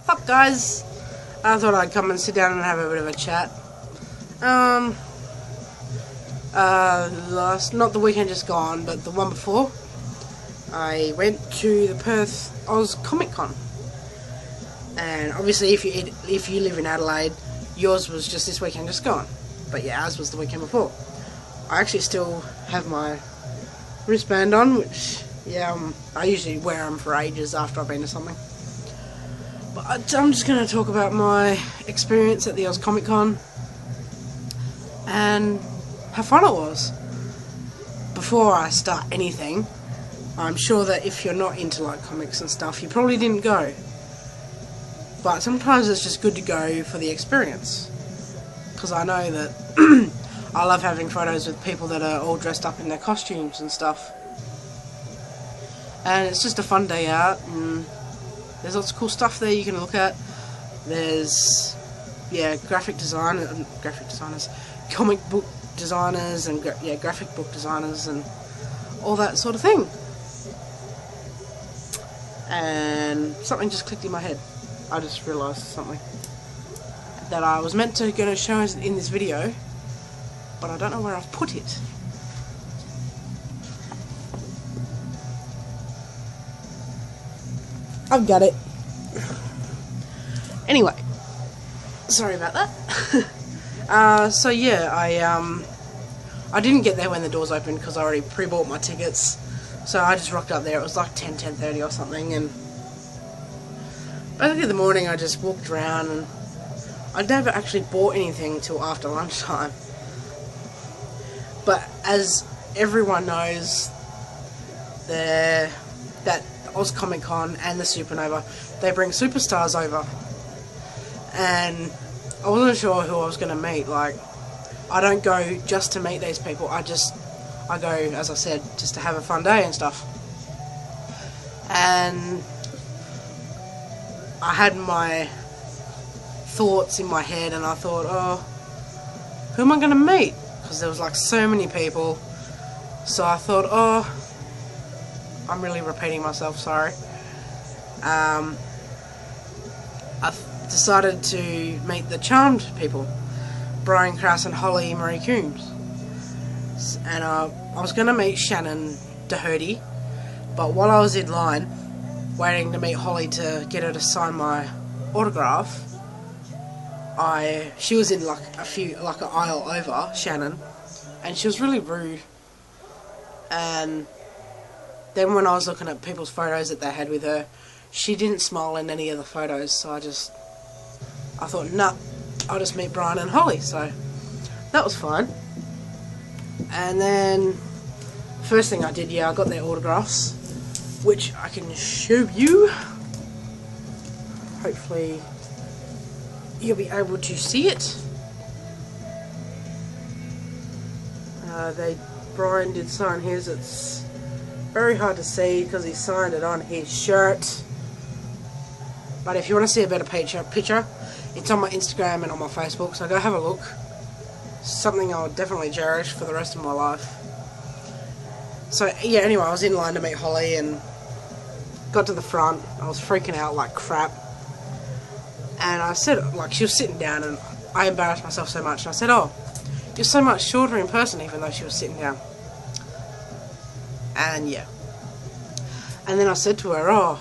Sup guys? I thought I'd come and sit down and have a bit of a chat. Not the weekend just gone, but the one before, I went to the Perth Oz Comic Con. And obviously if you live in Adelaide, yours was just this weekend just gone. But yeah, ours was the weekend before. I actually still have my wristband on, which, yeah, I usually wear them for ages after I've been to something. But I'm just going to talk about my experience at the Oz Comic Con and how fun it was. Before I start anything, I'm sure that if you're not into like comics and stuff, you probably didn't go. But sometimes it's just good to go for the experience. Because I know that I love having photos with people that are all dressed up in their costumes and stuff. And it's just a fun day out, and there's lots of cool stuff there you can look at. There's, yeah, graphic designers, comic book designers, and graphic book designers, and all that sort of thing. And something just clicked in my head. I just realised something that I was meant to going to show in this video, but I don't know where I've put it. I've got it. Anyway, sorry about that. So yeah, I didn't get there when the doors opened because I already pre-bought my tickets. So I just rocked up there. It was like 10:30 or something, and basically in the morning I just walked around, and I never actually bought anything till after lunchtime. But as everyone knows, that Oz Comic Con and the Supernova, they bring superstars over, and I wasn't sure who I was going to meet. Like, I don't go just to meet these people, I go, as I said, just to have a fun day and stuff. And I had my thoughts in my head, and I thought, oh, who am I going to meet? Because there was like so many people. So I thought, oh, I'm really repeating myself, sorry. I decided to meet the Charmed people, Brian Krause and Holly Marie Coombs. And I was going to meet Shannon Doherty, but while I was in line waiting to meet Holly to get her to sign my autograph, she was in like an aisle over, Shannon, and she was really rude. And then when I was looking at people's photos that they had with her, she didn't smile in any of the photos, so I thought, nah, I'll just meet Brian and Holly. So that was fine. And then first thing I did, I got their autographs, which I can show you. Hopefully you'll be able to see it. Brian did sign his. It's very hard to see because he signed it on his shirt. But if you want to see a better picture, it's on my Instagram and on my Facebook, so go have a look. Something I'll definitely cherish for the rest of my life. So yeah, anyway, I was in line to meet Holly and got to the front. I was freaking out like crap. And I said, like, she was sitting down, and I embarrassed myself so much. And I said, oh, you're so much shorter in person, even though she was sitting down. And yeah. And then I said to her, oh,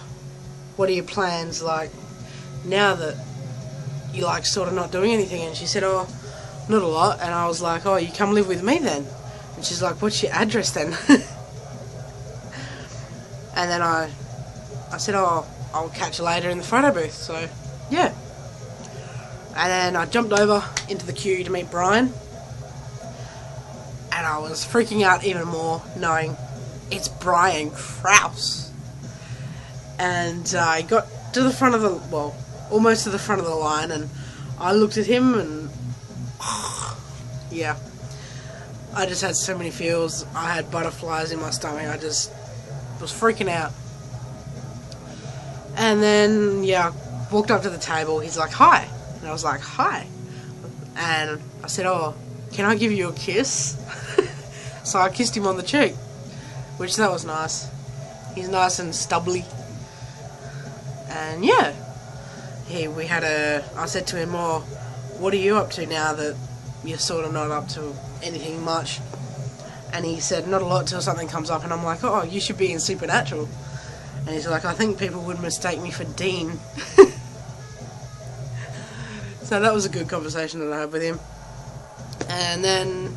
what are your plans, like, now that you like sort of not doing anything? And she said, oh, not a lot. And I was like, oh, you come live with me then? And she's like, what's your address then? And then I said, oh, I'll catch you later in the photo booth. So yeah. And then I jumped over into the queue to meet Brian, and I was freaking out even more knowing it's Brian Krause. And I got to the front of the, well, almost to the front of the line, and I looked at him, and yeah, I just had so many feels. I had butterflies in my stomach. I just was freaking out. And then, yeah, I walked up to the table. He's like, hi. And I was like, hi. And I said, oh, can I give you a kiss? So I kissed him on the cheek, which that was nice. He's nice and stubbly. And yeah. I said to him, "Oh, what are you up to now that you're sort of not up to anything much?" And he said, "Not a lot till something comes up." And I'm like, "Oh, you should be in Supernatural." And he's like, "I think people would mistake me for Dean." So that was a good conversation that I had with him. And then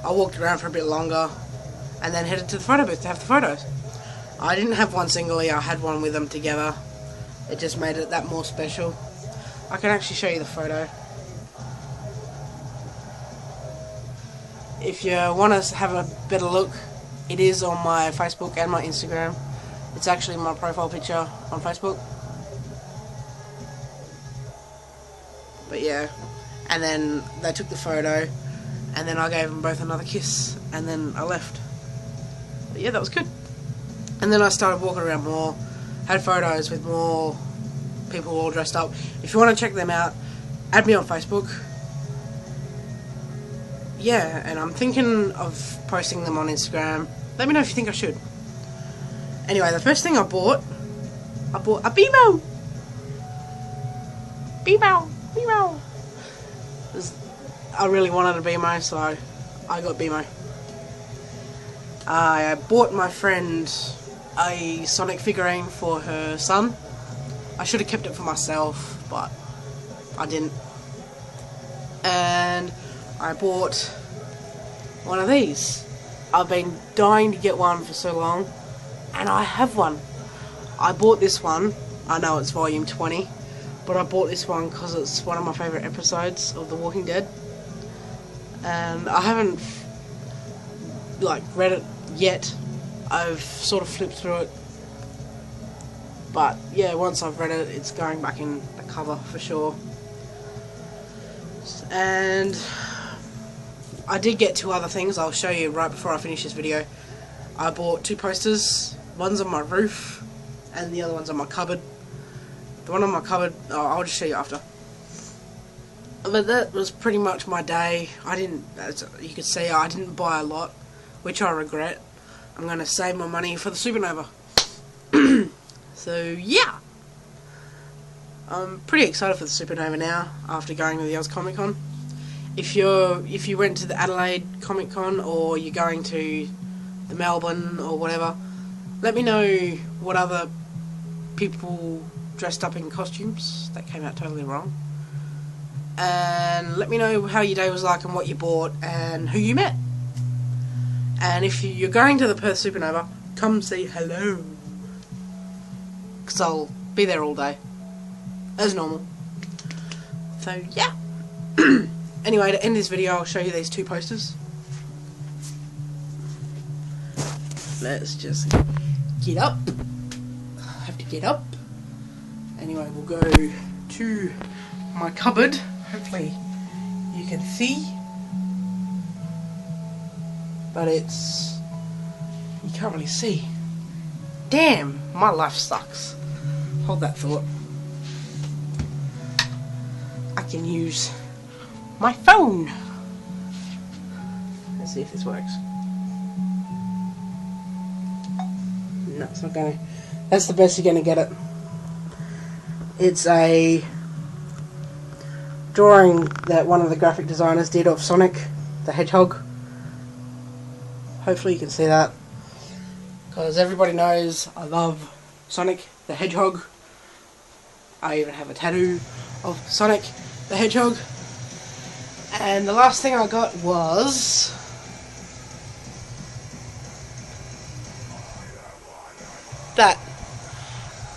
I walked around for a bit longer and then headed to the photo booth to have the photos. I didn't have one singly, I had one with them together. It just made it that more special. I can actually show you the photo. If you want to have a better look, it is on my Facebook and my Instagram. It's actually my profile picture on Facebook. But yeah, and then they took the photo, and then I gave them both another kiss, and then I left. But yeah, that was good. And then I started walking around more, had photos with more people all dressed up. If you want to check them out, add me on Facebook. Yeah, and I'm thinking of posting them on Instagram. Let me know if you think I should. Anyway, the first thing I bought a Beemo! Beemo! Beemo! I really wanted a Beemo, so I got Beemo. I bought my friend a Sonic figurine for her son. I should have kept it for myself, but I didn't. And I bought one of these. I've been dying to get one for so long, and I have one. I bought this one. I know it's volume 20, but I bought this one because it's one of my favourite episodes of The Walking Dead. And I haven't read it yet. I've sort of flipped through it. But yeah, once I've read it, it's going back in the cover for sure. And I did get two other things I'll show you right before I finish this video. I bought two posters. One's on my roof and the other one's on my cupboard. The one on my cupboard, I'll just show you after. But that was pretty much my day. As you can see, I didn't buy a lot, which I regret. I'm going to save my money for the Supernova. So yeah, I'm pretty excited for the Supernova now after going to the Oz Comic Con. If you went to the Adelaide Comic Con or you're going to the Melbourne or whatever, let me know what other people dressed up in costumes. That came out totally wrong. And let me know how your day was like and what you bought and who you met. And if you're going to the Perth Supernova, come say hello, because I'll be there all day as normal. So yeah. Anyway, to end this video, I'll show you these two posters. Let's just get up. I have to get up. Anyway, we'll go to my cupboard. Hopefully you can see. But you can't really see. Damn, my life sucks. Hold that thought. I can use my phone. Let's see if this works. No, it's not going to. That's the best you're going to get it. It's a drawing that one of the graphic designers did of Sonic the Hedgehog. Hopefully you can see that, because everybody knows I love Sonic the Hedgehog. I even have a tattoo of Sonic the Hedgehog. And the last thing I got was that.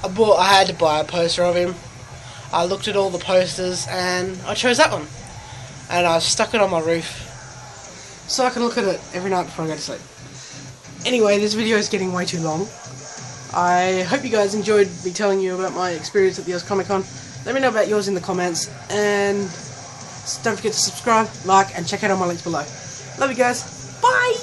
I had to buy a poster of him. I looked at all the posters and I chose that one. And I stuck it on my roof so I can look at it every night before I go to sleep. Anyway, this video is getting way too long. I hope you guys enjoyed me telling you about my experience at the Oz Comic Con. Let me know about yours in the comments, and don't forget to subscribe, like, and check out all my links below. Love you guys. Bye!